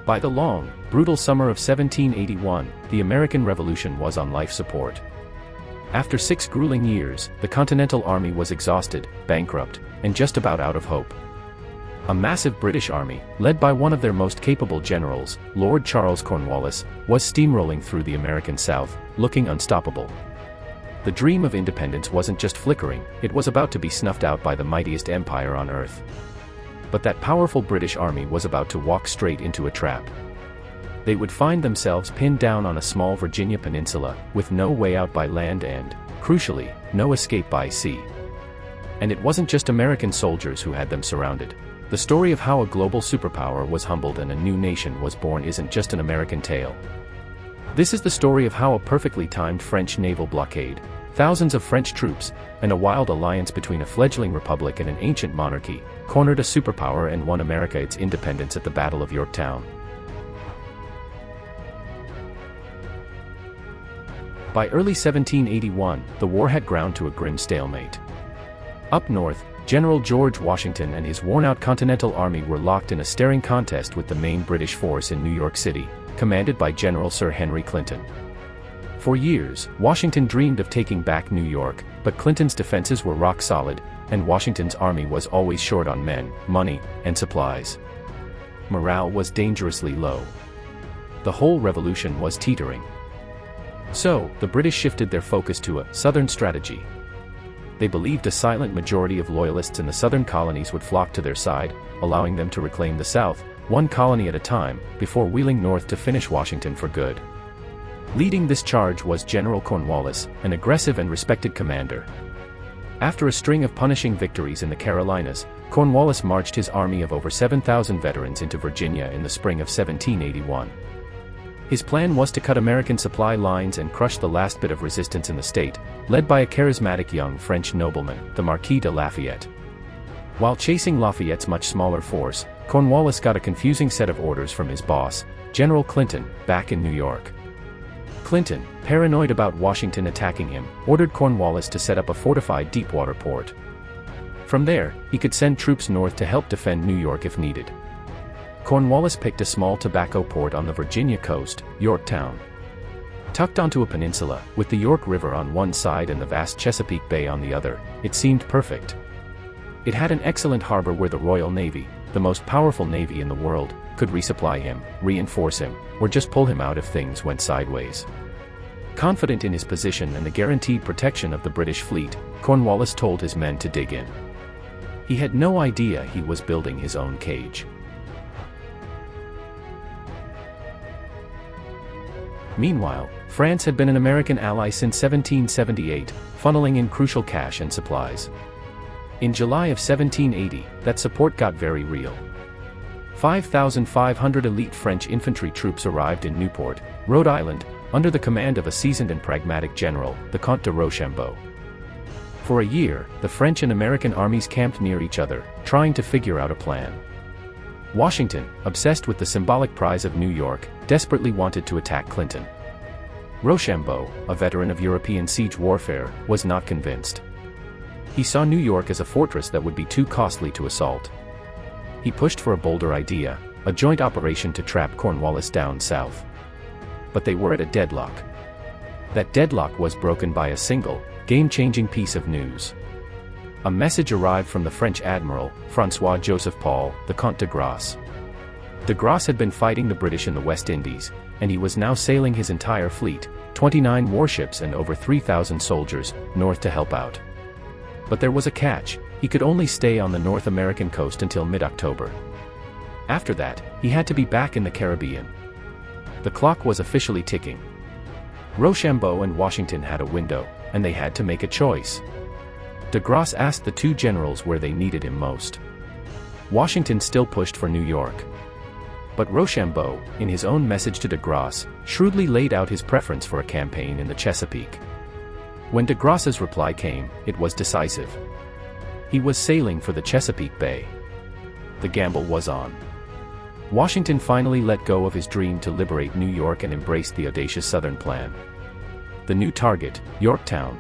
By the long, brutal summer of 1781, the American Revolution was on life support. After 6 grueling years, the Continental Army was exhausted, bankrupt, and just about out of hope. A massive British army, led by one of their most capable generals, Lord Charles Cornwallis, was steamrolling through the American South, looking unstoppable. The dream of independence wasn't just flickering, it was about to be snuffed out by the mightiest empire on earth. But that powerful British army was about to walk straight into a trap. They would find themselves pinned down on a small Virginia peninsula, with no way out by land and, crucially, no escape by sea. And it wasn't just American soldiers who had them surrounded. The story of how a global superpower was humbled and a new nation was born isn't just an American tale. This is the story of how a perfectly timed French naval blockade, thousands of French troops, and a wild alliance between a fledgling republic and an ancient monarchy, cornered a superpower and won America its independence at the Battle of Yorktown. By early 1781, the war had ground to a grim stalemate. Up north, General George Washington and his worn-out Continental Army were locked in a staring contest with the main British force in New York City, commanded by General Sir Henry Clinton. For years, Washington dreamed of taking back New York, but Clinton's defenses were rock solid, and Washington's army was always short on men, money, and supplies. Morale was dangerously low. The whole revolution was teetering. So, the British shifted their focus to a southern strategy. They believed a silent majority of loyalists in the southern colonies would flock to their side, allowing them to reclaim the South, one colony at a time, before wheeling north to finish Washington for good. Leading this charge was General Cornwallis, an aggressive and respected commander. After a string of punishing victories in the Carolinas, Cornwallis marched his army of over 7,000 veterans into Virginia in the spring of 1781. His plan was to cut American supply lines and crush the last bit of resistance in the state, led by a charismatic young French nobleman, the Marquis de Lafayette. While chasing Lafayette's much smaller force, Cornwallis got a confusing set of orders from his boss, General Clinton, back in New York. Clinton, paranoid about Washington attacking him, ordered Cornwallis to set up a fortified deepwater port. From there, he could send troops north to help defend New York if needed. Cornwallis picked a small tobacco port on the Virginia coast, Yorktown. Tucked onto a peninsula, with the York River on one side and the vast Chesapeake Bay on the other, it seemed perfect. It had an excellent harbor where the Royal Navy, the most powerful navy in the world, could resupply him, reinforce him, or just pull him out if things went sideways. Confident in his position and the guaranteed protection of the British fleet, Cornwallis told his men to dig in. He had no idea he was building his own cage. Meanwhile, France had been an American ally since 1778, funneling in crucial cash and supplies. In July of 1780, that support got very real. 5,500 elite French infantry troops arrived in Newport, Rhode Island, under the command of a seasoned and pragmatic general, the Comte de Rochambeau. For a year, the French and American armies camped near each other, trying to figure out a plan. Washington, obsessed with the symbolic prize of New York, desperately wanted to attack Clinton. Rochambeau, a veteran of European siege warfare, was not convinced. He saw New York as a fortress that would be too costly to assault. He pushed for a bolder idea, a joint operation to trap Cornwallis down south. But they were at a deadlock. That deadlock was broken by a single, game-changing piece of news. A message arrived from the French Admiral, François-Joseph Paul, the Comte de Grasse. De Grasse had been fighting the British in the West Indies, and he was now sailing his entire fleet, 29 warships and over 3,000 soldiers, north to help out. But there was a catch: he could only stay on the North American coast until mid-October. After that, he had to be back in the Caribbean. The clock was officially ticking. Rochambeau and Washington had a window, and they had to make a choice. De Grasse asked the two generals where they needed him most. Washington still pushed for New York. But Rochambeau, in his own message to de Grasse, shrewdly laid out his preference for a campaign in the Chesapeake. When de Grasse's reply came, it was decisive. He was sailing for the Chesapeake Bay. The gamble was on. Washington finally let go of his dream to liberate New York and embraced the audacious Southern plan. The new target, Yorktown.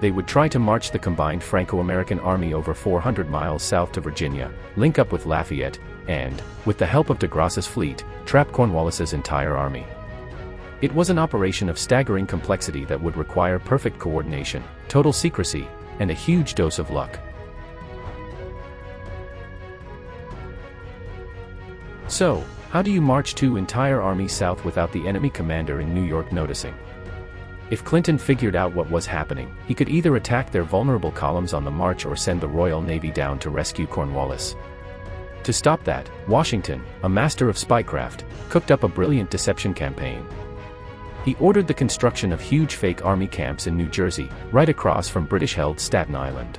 They would try to march the combined Franco-American army over 400 miles south to Virginia, link up with Lafayette, and, with the help of de Grasse's fleet, trap Cornwallis's entire army. It was an operation of staggering complexity that would require perfect coordination, total secrecy, and a huge dose of luck. So, how do you march two entire armies south without the enemy commander in New York noticing? If Clinton figured out what was happening, he could either attack their vulnerable columns on the march or send the Royal Navy down to rescue Cornwallis. To stop that, Washington, a master of spycraft, cooked up a brilliant deception campaign. He ordered the construction of huge fake army camps in New Jersey, right across from British-held Staten Island.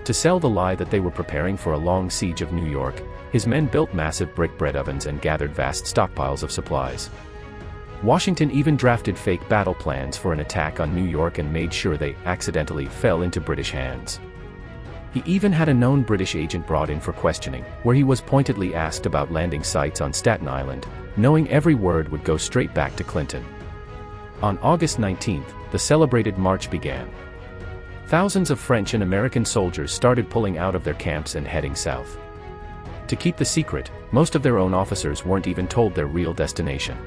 To sell the lie that they were preparing for a long siege of New York, his men built massive brick bread ovens and gathered vast stockpiles of supplies. Washington even drafted fake battle plans for an attack on New York and made sure they accidentally fell into British hands. He even had a known British agent brought in for questioning, where he was pointedly asked about landing sites on Staten Island, knowing every word would go straight back to Clinton. On August 19, the celebrated march began. Thousands of French and American soldiers started pulling out of their camps and heading south. To keep the secret, most of their own officers weren't even told their real destination.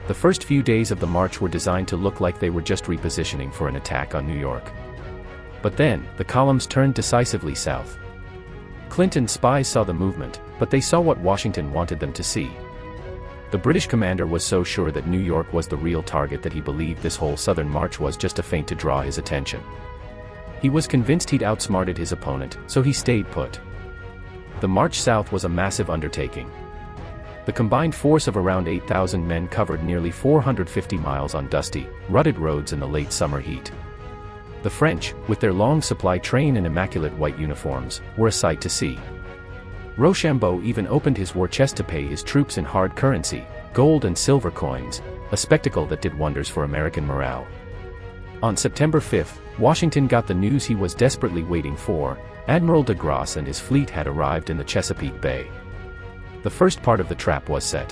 The first few days of the march were designed to look like they were just repositioning for an attack on New York. But then, the columns turned decisively south. Clinton's spies saw the movement, but they saw what Washington wanted them to see. The British commander was so sure that New York was the real target that he believed this whole southern march was just a feint to draw his attention. He was convinced he'd outsmarted his opponent, so he stayed put. The march south was a massive undertaking. The combined force of around 8,000 men covered nearly 450 miles on dusty, rutted roads in the late summer heat. The French, with their long supply train and immaculate white uniforms, were a sight to see. Rochambeau even opened his war chest to pay his troops in hard currency, gold and silver coins, a spectacle that did wonders for American morale. On September 5, Washington got the news he was desperately waiting for. Admiral de Grasse and his fleet had arrived in the Chesapeake Bay. The first part of the trap was set.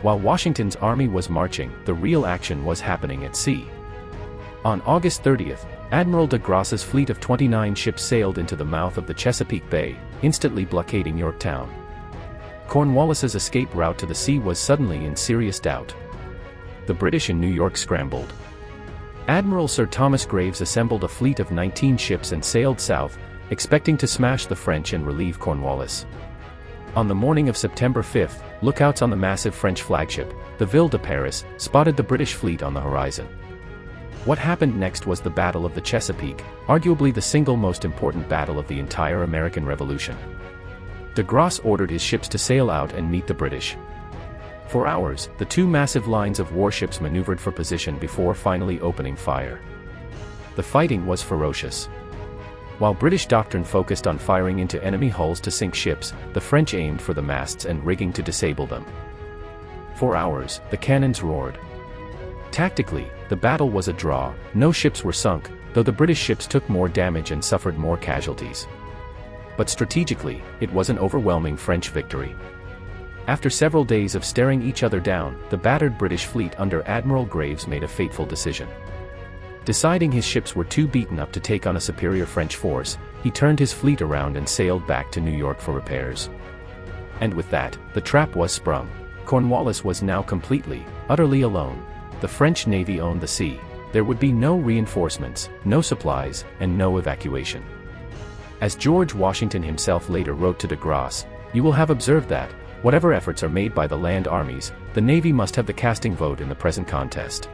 While Washington's army was marching, the real action was happening at sea. On August 30th, Admiral de Grasse's fleet of 29 ships sailed into the mouth of the Chesapeake Bay, instantly blockading Yorktown. Cornwallis's escape route to the sea was suddenly in serious doubt. The British in New York scrambled. Admiral Sir Thomas Graves assembled a fleet of 19 ships and sailed south, expecting to smash the French and relieve Cornwallis. On the morning of September 5, lookouts on the massive French flagship, the Ville de Paris, spotted the British fleet on the horizon. What happened next was the Battle of the Chesapeake, arguably the single most important battle of the entire American Revolution. De Grasse ordered his ships to sail out and meet the British. For hours, the two massive lines of warships maneuvered for position before finally opening fire. The fighting was ferocious. While British doctrine focused on firing into enemy hulls to sink ships, the French aimed for the masts and rigging to disable them. For hours, the cannons roared. Tactically, the battle was a draw. No ships were sunk, though the British ships took more damage and suffered more casualties. But strategically, it was an overwhelming French victory. After several days of staring each other down, the battered British fleet under Admiral Graves made a fateful decision. Deciding his ships were too beaten up to take on a superior French force, he turned his fleet around and sailed back to New York for repairs. And with that, the trap was sprung. Cornwallis was now completely, utterly alone. The French Navy owned the sea. There would be no reinforcements, no supplies, and no evacuation. As George Washington himself later wrote to de Grasse, "You will have observed that, whatever efforts are made by the land armies, the Navy must have the casting vote in the present contest."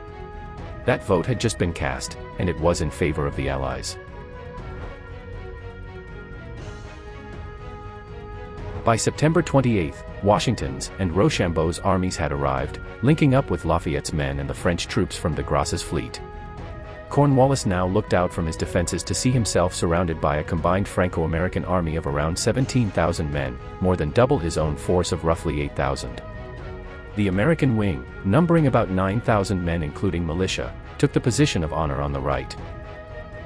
That vote had just been cast, and it was in favor of the Allies. By September 28, Washington's and Rochambeau's armies had arrived, linking up with Lafayette's men and the French troops from de Grasse's fleet. Cornwallis now looked out from his defenses to see himself surrounded by a combined Franco-American army of around 17,000 men, more than double his own force of roughly 8,000. The American wing, numbering about 9,000 men including militia, took the position of honor on the right.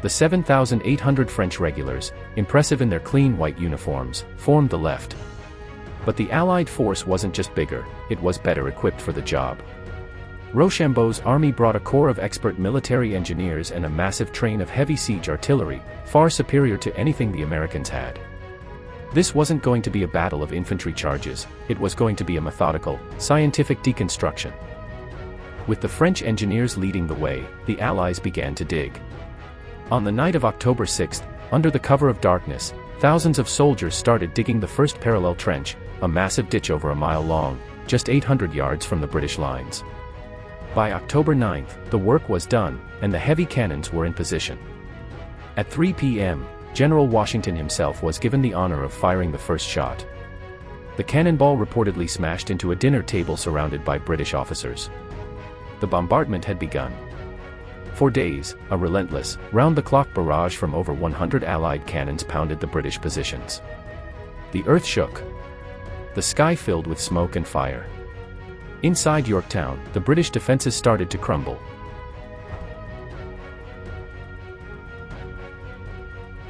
The 7,800 French regulars, impressive in their clean white uniforms, formed the left. But the Allied force wasn't just bigger, it was better equipped for the job. Rochambeau's army brought a corps of expert military engineers and a massive train of heavy siege artillery, far superior to anything the Americans had. This wasn't going to be a battle of infantry charges, it was going to be a methodical, scientific deconstruction. With the French engineers leading the way, the Allies began to dig. On the night of October 6, under the cover of darkness, thousands of soldiers started digging the first parallel trench, a massive ditch over a mile long, just 800 yards from the British lines. By October 9, the work was done, and the heavy cannons were in position. At 3 p.m., General Washington himself was given the honor of firing the first shot. The cannonball reportedly smashed into a dinner table surrounded by British officers. The bombardment had begun. For days, a relentless, round-the-clock barrage from over 100 Allied cannons pounded the British positions. The earth shook. The sky filled with smoke and fire. Inside Yorktown, the British defenses started to crumble.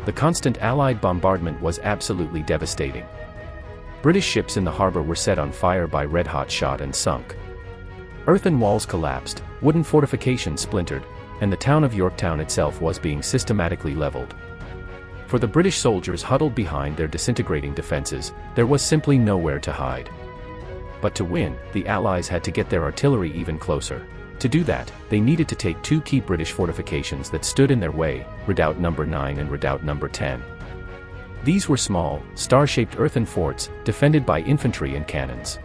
The constant Allied bombardment was absolutely devastating. British ships in the harbor were set on fire by red-hot shot and sunk. Earthen walls collapsed, wooden fortifications splintered, and the town of Yorktown itself was being systematically leveled. For the British soldiers huddled behind their disintegrating defenses, there was simply nowhere to hide. But to win, the Allies had to get their artillery even closer. To do that, they needed to take two key British fortifications that stood in their way, Redoubt No. 9 and Redoubt No. 10. These were small, star-shaped earthen forts, defended by infantry and cannons.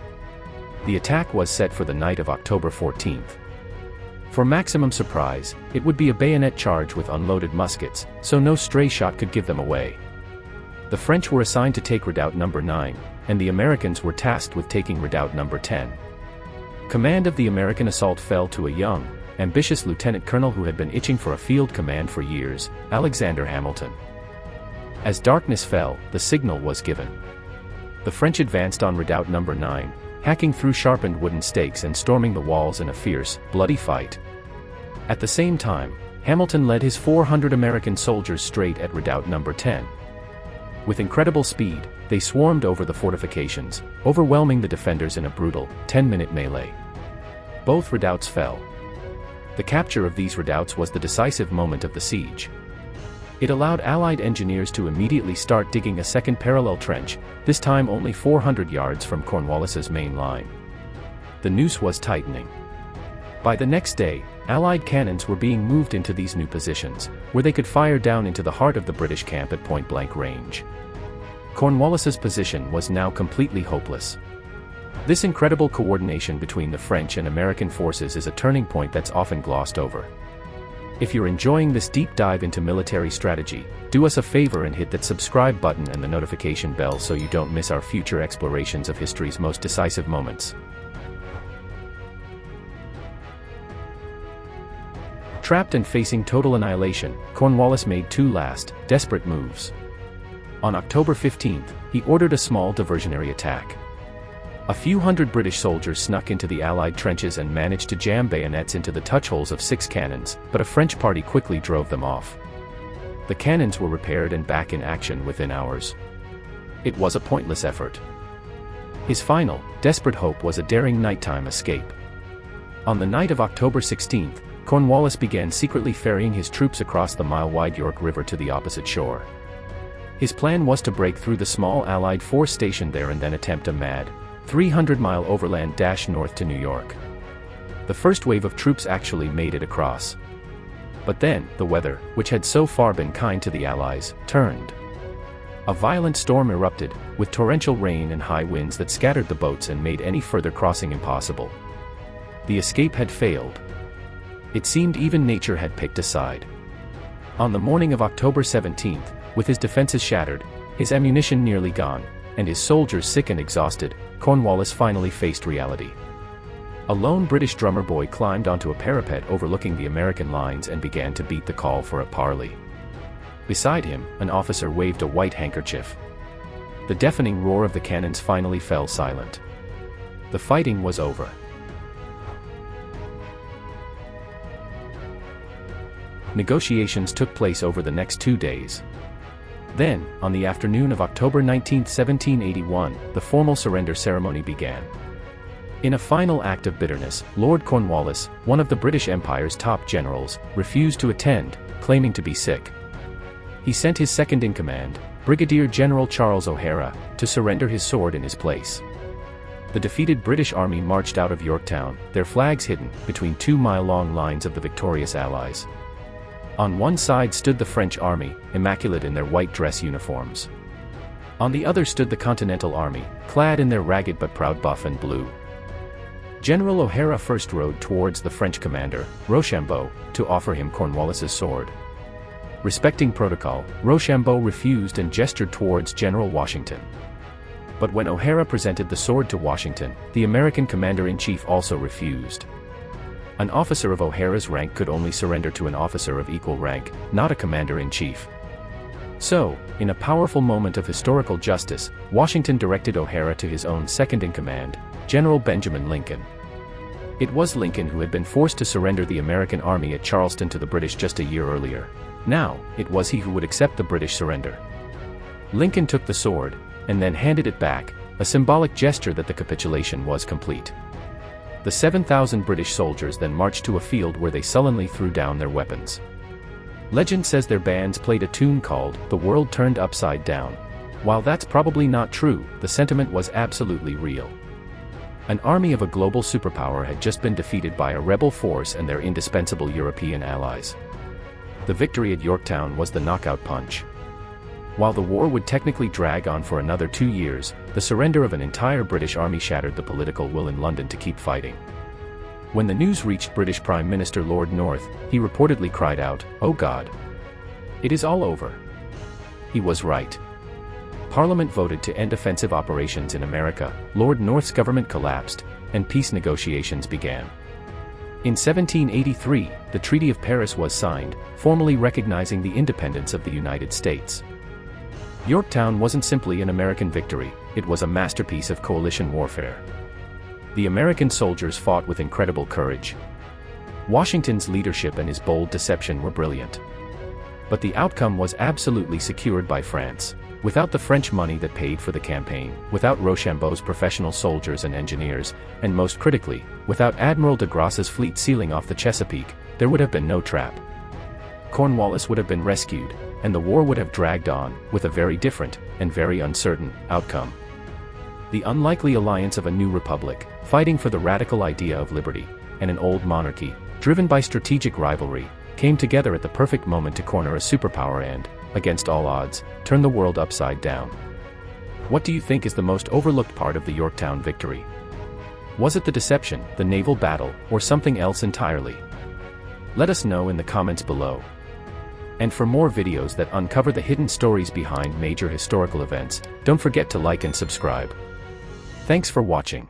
The attack was set for the night of October 14. For maximum surprise, it would be a bayonet charge with unloaded muskets, so no stray shot could give them away. The French were assigned to take Redoubt No. 9, and the Americans were tasked with taking Redoubt No. 10. Command of the American assault fell to a young, ambitious lieutenant colonel who had been itching for a field command for years, Alexander Hamilton. As darkness fell, the signal was given. The French advanced on Redoubt No. 9, hacking through sharpened wooden stakes and storming the walls in a fierce, bloody fight. At the same time, Hamilton led his 400 American soldiers straight at Redoubt No. 10. With incredible speed, they swarmed over the fortifications, overwhelming the defenders in a brutal, 10-minute melee. Both redoubts fell. The capture of these redoubts was the decisive moment of the siege. It allowed Allied engineers to immediately start digging a second parallel trench, this time only 400 yards from Cornwallis's main line. The noose was tightening. By the next day, Allied cannons were being moved into these new positions, where they could fire down into the heart of the British camp at point-blank range. Cornwallis's position was now completely hopeless. This incredible coordination between the French and American forces is a turning point that's often glossed over. If you're enjoying this deep dive into military strategy, do us a favor and hit that subscribe button and the notification bell so you don't miss our future explorations of history's most decisive moments. Trapped and facing total annihilation, Cornwallis made two last, desperate moves. On October 15, he ordered a small diversionary attack. A few hundred British soldiers snuck into the Allied trenches and managed to jam bayonets into the touchholes of 6 cannons, but a French party quickly drove them off. The cannons were repaired and back in action within hours. It was a pointless effort. His final, desperate hope was a daring nighttime escape. On the night of October 16, Cornwallis began secretly ferrying his troops across the mile-wide York River to the opposite shore. His plan was to break through the small Allied force stationed there and then attempt a mad, 300-mile overland dash north to New York. The first wave of troops actually made it across. But then, the weather, which had so far been kind to the Allies, turned. A violent storm erupted, with torrential rain and high winds that scattered the boats and made any further crossing impossible. The escape had failed. It seemed even nature had picked a side. On the morning of October 17, with his defenses shattered, his ammunition nearly gone, and his soldiers sick and exhausted, Cornwallis finally faced reality. A lone British drummer boy climbed onto a parapet overlooking the American lines and began to beat the call for a parley. Beside him, an officer waved a white handkerchief. The deafening roar of the cannons finally fell silent. The fighting was over. Negotiations took place over the next 2 days. Then, on the afternoon of October 19, 1781, the formal surrender ceremony began. In a final act of bitterness, Lord Cornwallis, one of the British Empire's top generals, refused to attend, claiming to be sick. He sent his second-in-command, Brigadier General Charles O'Hara, to surrender his sword in his place. The defeated British army marched out of Yorktown, their flags hidden between 2-mile-long lines of the victorious Allies. On one side stood the French army, immaculate in their white dress uniforms. On the other stood the Continental Army, clad in their ragged but proud buff and blue. General O'Hara first rode towards the French commander, Rochambeau, to offer him Cornwallis's sword. Respecting protocol, Rochambeau refused and gestured towards General Washington. But when O'Hara presented the sword to Washington, the American commander-in-chief also refused. An officer of O'Hara's rank could only surrender to an officer of equal rank, not a commander-in-chief. So, in a powerful moment of historical justice, Washington directed O'Hara to his own second-in-command, General Benjamin Lincoln. It was Lincoln who had been forced to surrender the American army at Charleston to the British just a year earlier. Now, it was he who would accept the British surrender. Lincoln took the sword, and then handed it back, a symbolic gesture that the capitulation was complete. The 7,000 British soldiers then marched to a field where they sullenly threw down their weapons. Legend says their bands played a tune called "The World Turned Upside Down." While that's probably not true, the sentiment was absolutely real. An army of a global superpower had just been defeated by a rebel force and their indispensable European allies. The victory at Yorktown was the knockout punch. While the war would technically drag on for another 2 years, the surrender of an entire British army shattered the political will in London to keep fighting. When the news reached British Prime Minister Lord North, he reportedly cried out, "Oh God! It is all over." He was right. Parliament voted to end offensive operations in America, Lord North's government collapsed, and peace negotiations began. In 1783, the Treaty of Paris was signed, formally recognizing the independence of the United States. Yorktown wasn't simply an American victory, it was a masterpiece of coalition warfare. The American soldiers fought with incredible courage. Washington's leadership and his bold deception were brilliant. But the outcome was absolutely secured by France. Without the French money that paid for the campaign, without Rochambeau's professional soldiers and engineers, and most critically, without Admiral de Grasse's fleet sealing off the Chesapeake, there would have been no trap. Cornwallis would have been rescued, and the war would have dragged on, with a very different, and very uncertain, outcome. The unlikely alliance of a new republic, fighting for the radical idea of liberty, and an old monarchy, driven by strategic rivalry, came together at the perfect moment to corner a superpower and, against all odds, turn the world upside down. What do you think is the most overlooked part of the Yorktown victory? Was it the deception, the naval battle, or something else entirely? Let us know in the comments below. And for more videos that uncover the hidden stories behind major historical events, don't forget to like and subscribe. Thanks for watching.